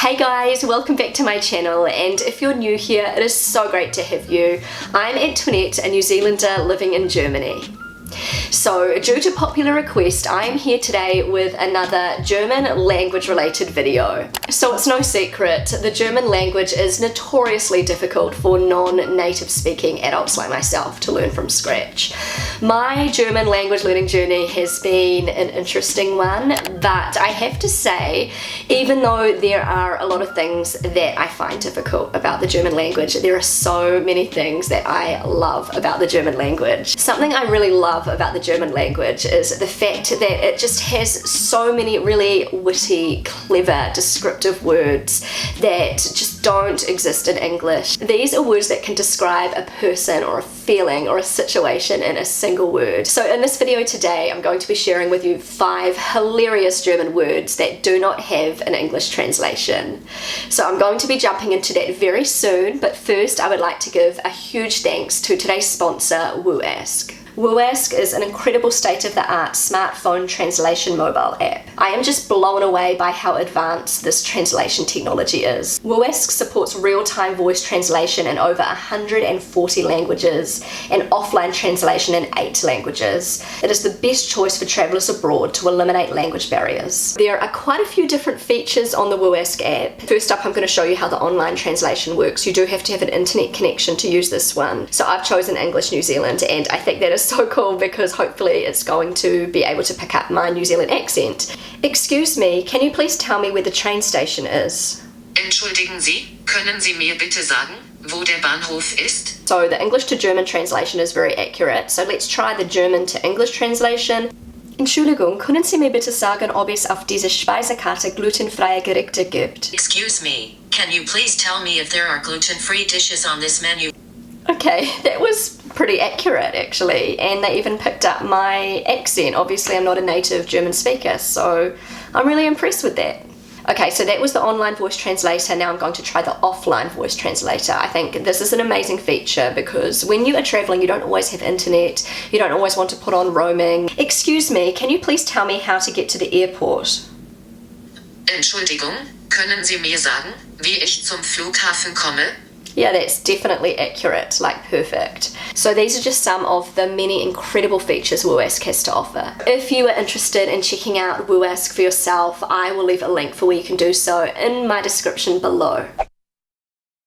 Hey guys, welcome back to my channel, and if you're new here, it is so great to have you. I'm Antoinette, a New Zealander living in Germany. So, due to popular request, I am here today with another German language related video. So it's no secret, the German language is notoriously difficult for non-native speaking adults like myself to learn from scratch. My German language learning journey has been an interesting one, but I have to say, even though there are a lot of things that I find difficult about the German language, there are so many things that I love about the German language. Something I really love about the German language is the fact that it just has so many really witty, clever, descriptive words that just don't exist in English. These are words that can describe a person or a feeling or a situation in a single word. So in this video today, I'm going to be sharing with you 5 hilarious German words that do not have an English translation. So I'm going to be jumping into that very soon, but first I would like to give a huge thanks to today's sponsor, WOOASK. WOOASK is an incredible state-of-the-art smartphone translation mobile app. I am just blown away by how advanced this translation technology is. WOOASK supports real-time voice translation in over 140 languages and offline translation in 8 languages. It is the best choice for travelers abroad to eliminate language barriers. There are quite a few different features on the WOOASK app. First up, I'm going to show you how the online translation works. You do have to have an internet connection to use this one. So I've chosen English New Zealand, and I think that is so cool because hopefully it's going to be able to pick up my New Zealand accent. Excuse me, can you please tell me where the train station is? Entschuldigen Sie, können Sie mir bitte sagen, wo der Bahnhof ist? So the English to German translation is very accurate. So let's try the German to English translation. Entschuldigung, können Sie mir bitte sagen, ob es auf dieser Speisekarte glutenfreie Gerichte gibt? Excuse me, can you please tell me if there are gluten-free dishes on this menu? Okay, that was pretty accurate actually, and they even picked up my accent. Obviously I'm not a native German speaker, so I'm really impressed with that. Okay, so that was the online voice translator. Now I'm going to try the offline voice translator. I think this is an amazing feature because when you are traveling, you don't always have internet, you don't always want to put on roaming. Excuse me, can you please tell me how to get to the airport? Entschuldigung, können Sie mir sagen, wie ich zum Flughafen komme? Yeah, that's definitely accurate, like perfect. So these are just some of the many incredible features WOOASK has to offer. If you are interested in checking out WOOASK for yourself, I will leave a link for where you can do so in my description below.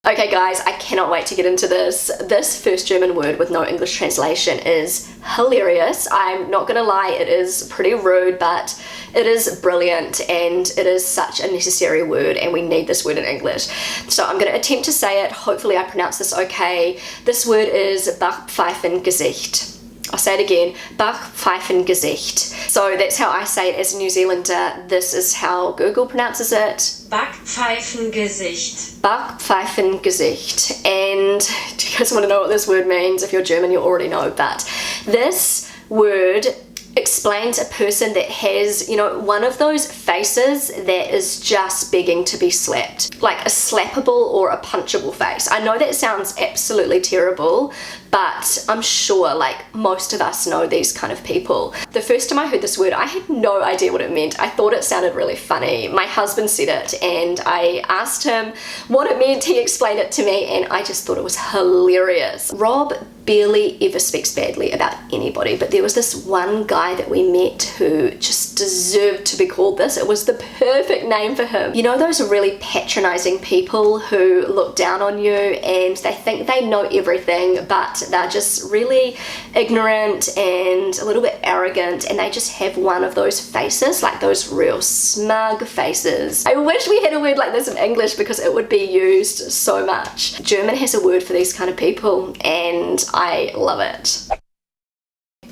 Okay guys, I cannot wait to get into this. This first German word with no English translation is hilarious. I'm not gonna lie, it is pretty rude, but it is brilliant and it is such a necessary word and we need this word in English. So I'm gonna attempt to say it. Hopefully I pronounce this okay. This word is Backpfeifengesicht. I'll say it again, Backpfeifengesicht. So that's how I say it as a New Zealander. This is how Google pronounces it. Backpfeifengesicht. Backpfeifengesicht. And do you guys want to know what this word means? If you're German, you already know, but this word explains a person that has, you know, one of those faces that is just begging to be slapped. Like a slappable or a punchable face. I know that sounds absolutely terrible, but I'm sure like most of us know these kind of people. The first time I heard this word, I had no idea what it meant. I thought it sounded really funny. My husband said it and I asked him what it meant. He explained it to me and I just thought it was hilarious. Rob barely ever speaks badly about anybody, but there was this one guy that we met who just deserved to be called this. It was the perfect name for him. You know those really patronizing people who look down on you and they think they know everything, but they're just really ignorant and a little bit arrogant, and they just have one of those faces, like those real smug faces. I wish we had a word like this in English because it would be used so much. German has a word for these kind of people and I love it.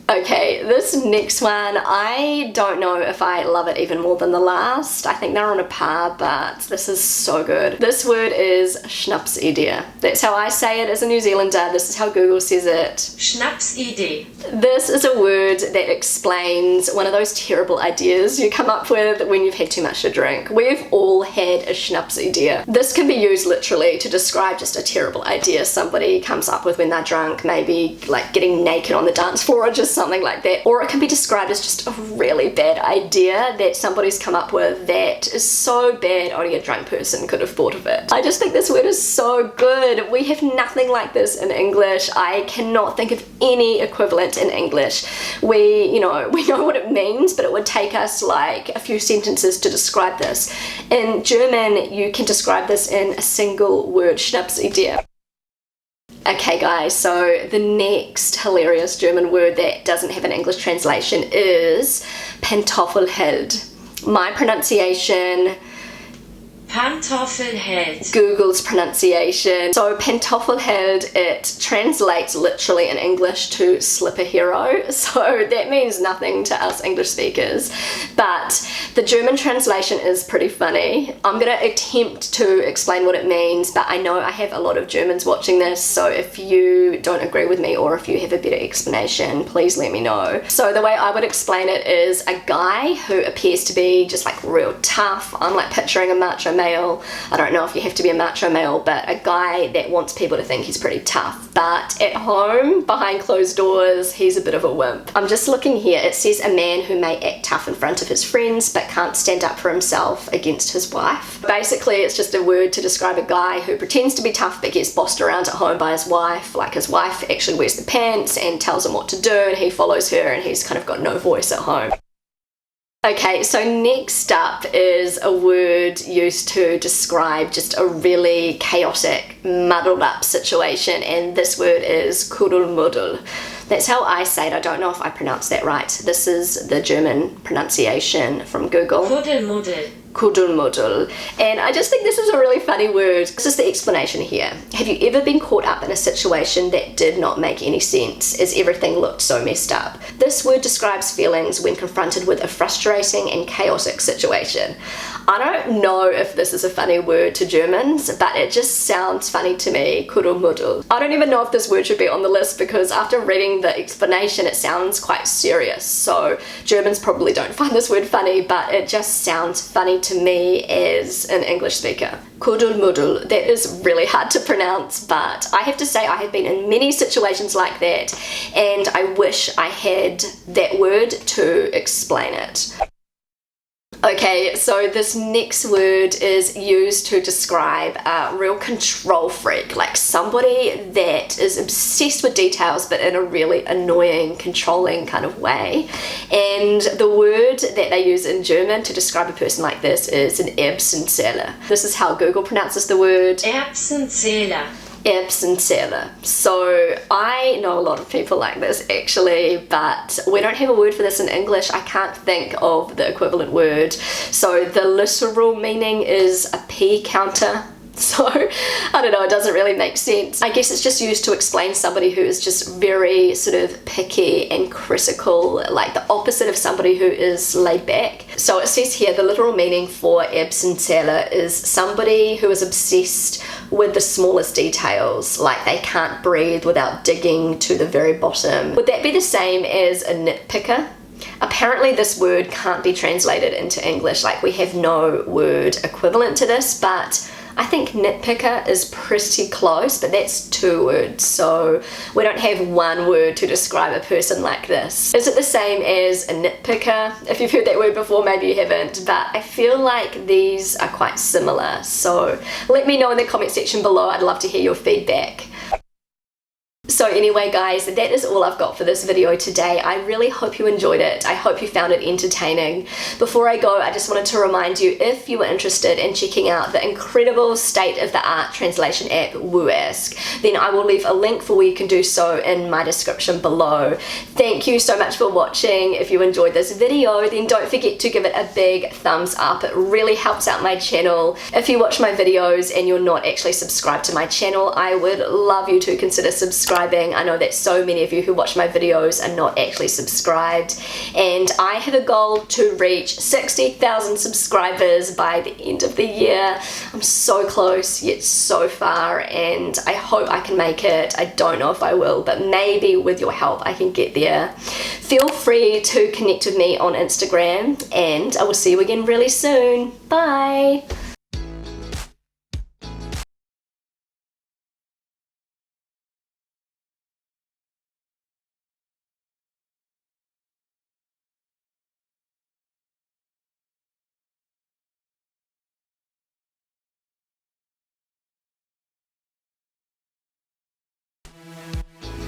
Okay, this next one, I don't know if I love it even more than the last. I think they're on a par, but this is so good. This word is Schnapsidee. That's how I say it as a New Zealander. This is how Google says it. Schnapsidee. This is a word that explains one of those terrible ideas you come up with when you've had too much to drink. We've all had a Schnapsidee. This can be used literally to describe just a terrible idea somebody comes up with when they're drunk, maybe like getting naked on the dance floor or just something like that. threat, or it can be described as just a really bad idea that somebody's come up with that is so bad only a drunk person could have thought of it. I just think this word is so good. We have nothing like this in English. I cannot think of any equivalent in English. We know what it means, but it would take us like a few sentences to describe this. In German, you can describe this in a single word, Schnapsidee. Okay guys, so the next hilarious German word that doesn't have an English translation is Pantoffelheld. My pronunciation, Pantoffelheld. Google's pronunciation. So Pantoffelheld, it translates literally in English to slipper hero. So that means nothing to us English speakers. But the German translation is pretty funny. I'm gonna attempt to explain what it means, but I know I have a lot of Germans watching this, so if you don't agree with me or if you have a better explanation, please let me know. So the way I would explain it is a guy who appears to be just like real tough. I'm like picturing a macho male. I don't know if you have to be a macho male, but a guy that wants people to think he's pretty tough. But at home, behind closed doors, he's a bit of a wimp. I'm just looking here. It says a man who may act tough in front of his friends, but can't stand up for himself against his wife. Basically, it's just a word to describe a guy who pretends to be tough but gets bossed around at home by his wife. Like his wife actually wears the pants and tells him what to do, and he follows her, and he's kind of got no voice at home. Okay, so next up is a word used to describe just a really chaotic, muddled up situation, and this word is Kuddelmuddel. That's how I say it. I don't know if I pronounced that right. This is the German pronunciation from Google. Kuddelmuddel. Kuddelmuddel. And I just think this is a really funny word. This is the explanation here. Have you ever been caught up in a situation that did not make any sense, as everything looked so messed up? This word describes feelings when confronted with a frustrating and chaotic situation. I don't know if this is a funny word to Germans, but it just sounds funny to me, Kuddelmuddel. I don't even know if this word should be on the list, because after reading the explanation it sounds quite serious. So Germans probably don't find this word funny, but it just sounds funny to me as an English speaker. Kuddelmuddel, that is really hard to pronounce, but I have to say I have been in many situations like that, and I wish I had that word to explain it. Okay, so this next word is used to describe a real control freak, like somebody that is obsessed with details but in a really annoying, controlling kind of way. And the word that they use in German to describe a person like this is an Erbsenzähler. This is how Google pronounces the word. Erbsenzähler. Erbsenzähler. So I know a lot of people like this actually, but we don't have a word for this in English. I can't think of the equivalent word. So the literal meaning is a pea counter. So I don't know, it doesn't really make sense. I guess it's just used to explain somebody who is just very sort of picky and critical, like the opposite of somebody who is laid back. So it says here the literal meaning for Erbsenzähler is somebody who is obsessed with the smallest details, like they can't breathe without digging to the very bottom. Would that be the same as a nitpicker? Apparently this word can't be translated into English, like we have no word equivalent to this, but I think nitpicker is pretty close, but that's two words, so we don't have one word to describe a person like this. Is it the same as a nitpicker? If you've heard that word before, maybe you haven't, but I feel like these are quite similar, so let me know in the comment section below. I'd love to hear your feedback. So anyway guys, that is all I've got for this video today. I really hope you enjoyed it. I hope you found it entertaining. Before I go, I just wanted to remind you, if you were interested in checking out the incredible state-of-the-art translation app WOOASK, then I will leave a link for where you can do so in my description below. Thank you so much for watching. If you enjoyed this video, then don't forget to give it a big thumbs up. It really helps out my channel. If you watch my videos and you're not actually subscribed to my channel, I would love you to consider subscribing. I know that so many of you who watch my videos are not actually subscribed, and I have a goal to reach 60,000 subscribers by the end of the year. I'm so close yet so far, and I hope I can make it. I don't know if I will, but maybe with your help I can get there. Feel free to connect with me on Instagram, and I will see you again really soon. Bye!